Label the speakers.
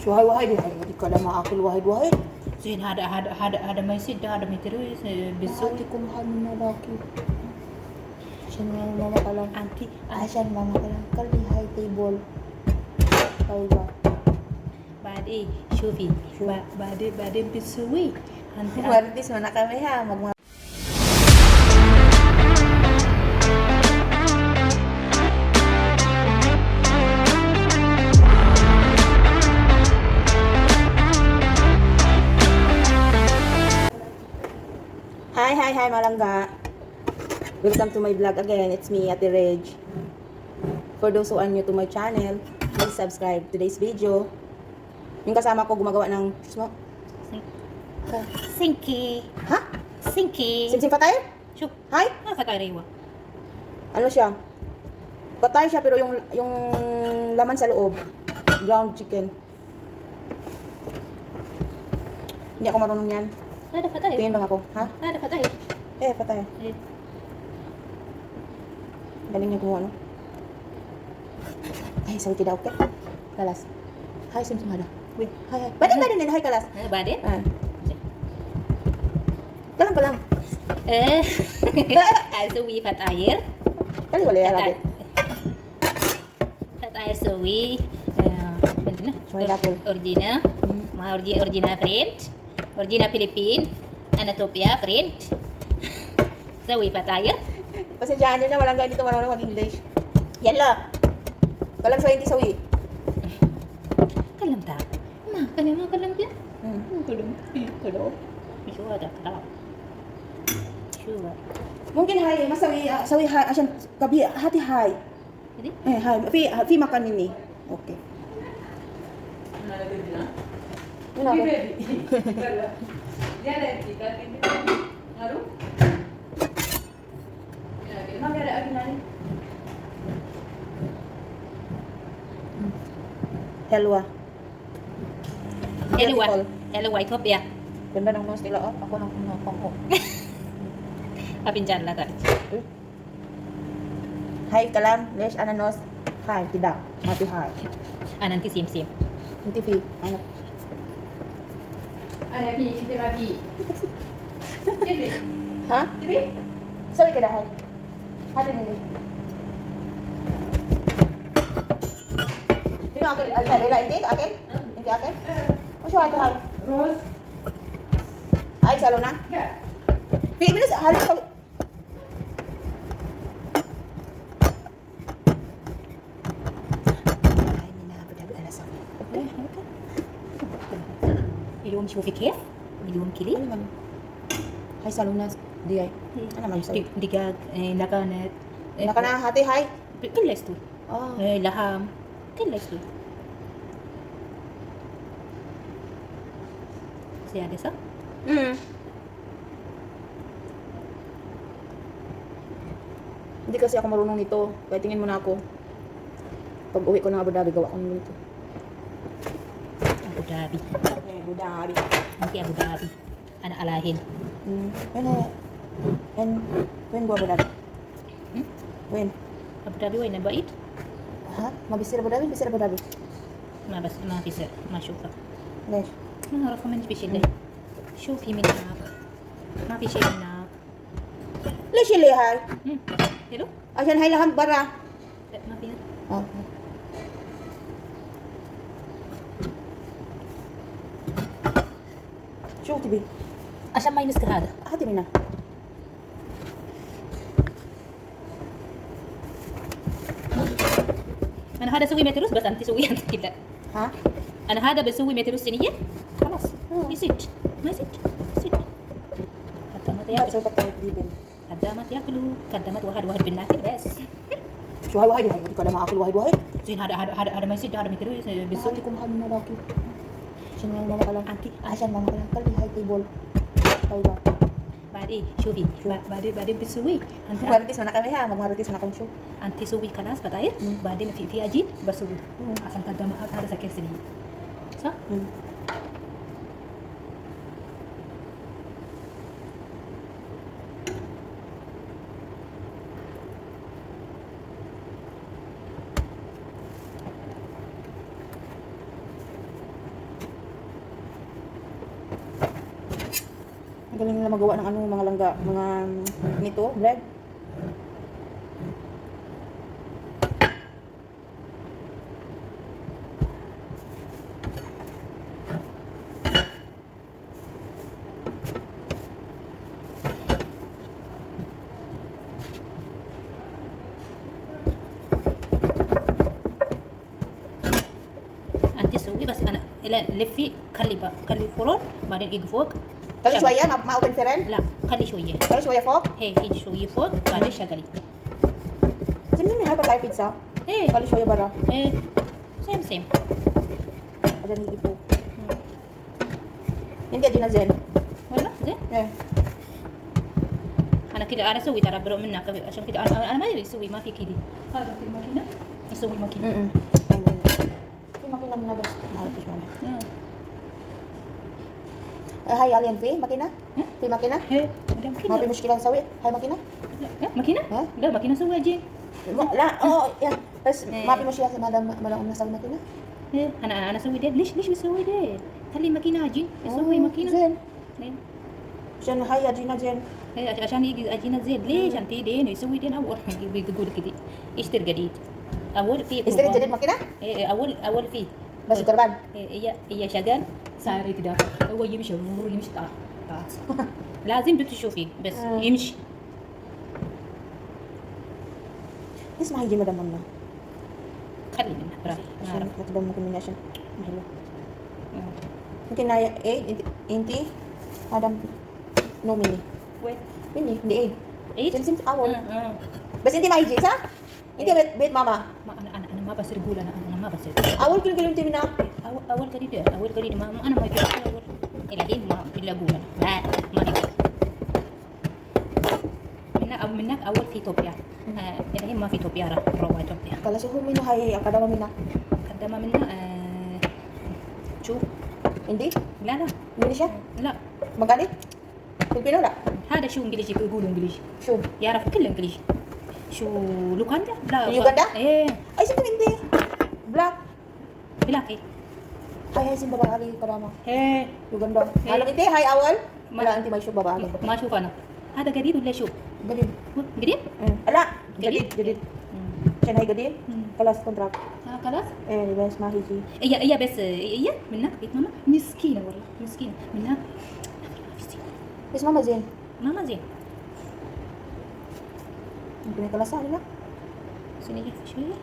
Speaker 1: واحد واحد الكلام معاكل واحد واحد زين. هذا ما يصير، هذا ما يتروي بالسوق.
Speaker 2: Hatiku mahal laki. عشان ماما كلام
Speaker 1: أنتي
Speaker 2: عشان ماما كلام كلي هاي تيبول. طيبة.
Speaker 1: بعدين شوفي بعدين بتسوي أنتي.
Speaker 2: Berarti sana kami ha mag Hi Malangga. Welcome to my vlog again. It's me, Ate Reg. For those who are new to my channel, please subscribe today's video. Yung kasama ko gumagawa ng
Speaker 1: Sinki.
Speaker 2: Ha?
Speaker 1: Sinki.
Speaker 2: Simsim patay?
Speaker 1: Shoo.
Speaker 2: Hi?
Speaker 1: Patay rewa.
Speaker 2: Ano siya? Patay siya pero yung laman sa loob, ground chicken. Hindi ako marunong yan.
Speaker 1: Ada patay.
Speaker 2: Tingin lang ako. Ha?
Speaker 1: Ada patay.
Speaker 2: Patay. Galing niya kumuha, no? Ay, sabi tidak okay. Kalas. Hai, simsim ada. Wait, hai. Badin, hai kalas.
Speaker 1: Badin?
Speaker 2: Kalam.
Speaker 1: Suwi fat air.
Speaker 2: Kali boleh ya, Radit.
Speaker 1: Fat air suwi.
Speaker 2: Suwi dapur.
Speaker 1: Original. Original print. Original Philippine. Anatopia print. Suwi fat air.
Speaker 2: Pasensyahan niyo na, walang ganito marunong mag-English. Yalla. Kalam sa hindi sawi.
Speaker 1: Kalam tak? Kalam dia. Kalam. Sure ada kalam. Sure.
Speaker 2: Mungkin hai, mas sawi hai, asan kabi hati hai.
Speaker 1: Jadi?
Speaker 2: Hai, fi makan ini. Oke. Ini apa?
Speaker 3: Dia ada kita ini ngaruh. Ya, memang ada aginani.
Speaker 2: Helwa.
Speaker 1: Hello Ethiopia.
Speaker 2: Ganda ng nose nila, oh. Ako nang pangko.
Speaker 1: Kapinjan lah tadi.
Speaker 2: Hai kalam, lesh ananos. Hai, tidak. Mati hai.
Speaker 1: Nanti sim.
Speaker 2: Nanti fi. Ano?
Speaker 3: Ada pi, kita lagi. Ini.
Speaker 2: Ha?
Speaker 3: Ini.
Speaker 2: Sawi kada hai. Hati nili. Ini akin, ada ini akin? Ini akin? Oh, siya hai.
Speaker 3: Rose.
Speaker 2: Ay, salo na.
Speaker 3: Ya.
Speaker 2: Fi, minus halos sawi.
Speaker 1: اليوم شوفي كيف؟ اليوم كذي
Speaker 2: Hai salunas dia. Ano naman sabi?
Speaker 1: دجاج نكانت
Speaker 2: Naka na hati hai.
Speaker 1: كله يستوي
Speaker 2: Oh.
Speaker 1: لحم كله يستوي زيادة صح؟
Speaker 2: Hindi kasi ako marunong nito. Kaya tingin mo na ako. Pag uwi ko ng Abu Dhabi, gawa ko nito.
Speaker 1: أبو دابي
Speaker 2: Abu Dhabi.
Speaker 1: أنت أبو دابي أنا ألاهين
Speaker 2: When go Abu Dhabi? When?
Speaker 1: أبو دابي وين بعيد؟
Speaker 2: Ha? Mabisir Abu Dhabi? Bisir Abu Dhabi?
Speaker 1: ما في سر ما أشوفه
Speaker 2: Lesh.
Speaker 1: ما أعرف من في شيء ده شوفي من هناك ما في شيء هناك
Speaker 2: Lesh ili hai.
Speaker 1: حلو؟
Speaker 2: Asan hai laham bara.
Speaker 1: لا ما في
Speaker 2: Oh. شو تبي؟
Speaker 1: عشان ما يمسك هذا
Speaker 2: هاتي منها.
Speaker 1: أنا هذا أسوي متروس بس أنت سوي أنت كده
Speaker 2: Ha?
Speaker 1: أنا هذا بسوي متروس سنية خلاص يصير ما يصير قدامات
Speaker 2: Bakit
Speaker 1: ياكلوا
Speaker 2: sa patay bibin?
Speaker 1: قدامات ياكلوا قدامات واحد بالناكل بس
Speaker 2: شو هاي واحد هاي كلام معاكل واحد
Speaker 1: زين هذا ما يصير هذا متروس بسوي
Speaker 2: Hati ko mahal na laki. عشان ماما كلام
Speaker 1: أنتي
Speaker 2: عشان ماما كلام كلي هاي تيبول. طيبة.
Speaker 1: بعدين شوفي بعدين بتسوي أنت
Speaker 2: Marites mana kami ha? Mag-marites na kami show.
Speaker 1: أنت سوي خلاص فتاير بعدين في أجين بسوي عشان قدامات هذا سكر سنية صح؟
Speaker 2: Galing nila magawa ng ano, mga langga, mga nito, bread.
Speaker 1: انت تسوي بس انا لفي خلي فرن بعدين ايج فوق
Speaker 2: خلي
Speaker 1: شغل.
Speaker 2: شوية ما أوبن فرن.
Speaker 1: لا خلي شويه
Speaker 2: خلي شوية فوق.
Speaker 1: هي شويه فوق بعدين شغلي
Speaker 2: Sino may harap tayo pizza?
Speaker 1: ايه
Speaker 2: Khali shoyu bara.
Speaker 1: ايه سيم
Speaker 2: Adan hindi po. Hindi din na zen.
Speaker 1: ولا زين
Speaker 2: Eh.
Speaker 1: انا كده انا اسوي ترى برو منك عشان كده انا ما ابي اسوي ما في كذي هذا في الماكينه اسوي الماكينه
Speaker 2: Fi makina mo na ba? Mahal ko siya. Hay alien fi makina? Fi makina?
Speaker 1: هي مدام
Speaker 2: Ma
Speaker 1: كده
Speaker 2: fi mushkila sa sawi. Hay makina?
Speaker 1: لا ماكينه
Speaker 2: ها؟
Speaker 1: لا ماكينه سوي عجين
Speaker 2: La, oh, yan. Tapos
Speaker 1: Eh.
Speaker 2: ma fi mushkila sa madam na sawi makina?
Speaker 1: إيه، انا اسوي ده ليش بسوي ده خلي ماكينه عجين اسوي ماكينه
Speaker 2: Zen.
Speaker 1: إيه.
Speaker 2: Siyan hay adina zen.
Speaker 1: إيه، عشان يجي عجينه زين ليش انت دين يسوي دين اول بيقول كده اشتري جديد اول في
Speaker 2: Istri jadid makina?
Speaker 1: إيه، اول في
Speaker 2: Basi terban.
Speaker 1: هي شغال صار كده هو يمشي يمشي لازم تشوفي بس يمشي
Speaker 2: Isma hay madam mo.
Speaker 1: خلي منها براي ما
Speaker 2: Siyan
Speaker 1: اعرف
Speaker 2: katubang mo kumina siya. Mahilo. Mungkin na inti madam no mini.
Speaker 1: وين
Speaker 2: Mini, hindi eh.
Speaker 1: عيد
Speaker 2: Sim awol.
Speaker 1: آه.
Speaker 2: Bas hindi maijik ha? Hindi bet mama.
Speaker 1: ما انا ما بصير اقول انا ما بصير
Speaker 2: Awol kilo inti mina.
Speaker 1: اول قريب ما انا ما اقول اول الى الحين ما الا اقول انا ما اقول منك اول في توبيا الحين ما في توبيا روى توبيا
Speaker 2: Kala suhu mina hay akada mo mina.
Speaker 1: قدم منا شوف
Speaker 2: Hindi?
Speaker 1: لا لا
Speaker 2: Hindi siya?
Speaker 1: لا
Speaker 2: Magani? Pilipino la?
Speaker 1: هذا شو انجليزي يقولوا انجليزي
Speaker 2: Show.
Speaker 1: يعرف كل انجليزي شو لوكاندا لا
Speaker 2: يوغندا؟
Speaker 1: ايه
Speaker 2: Ay, sino hindi? Black.
Speaker 1: بلاكي
Speaker 2: Hay simba babali karama.
Speaker 1: ايه
Speaker 2: Uganda.
Speaker 1: Eh.
Speaker 2: Alam hindi hay awal?
Speaker 1: Ma-
Speaker 2: Wala anti may show babali.
Speaker 1: ما اشوف انا هذا قديد ولا شو
Speaker 2: Gadid.
Speaker 1: قديد
Speaker 2: Ala,
Speaker 1: Gadid?
Speaker 2: gadid. Siya hay gadid. Kalas kontrak.
Speaker 1: خلاص
Speaker 2: Eh, bes mahiji.
Speaker 1: هي بس هي منك بيت ماما مسكينه والله مسكينه منك
Speaker 2: Bes mama Zen.
Speaker 1: ماما زين
Speaker 2: Ang pinakalasan nila.
Speaker 1: سنيجي شويه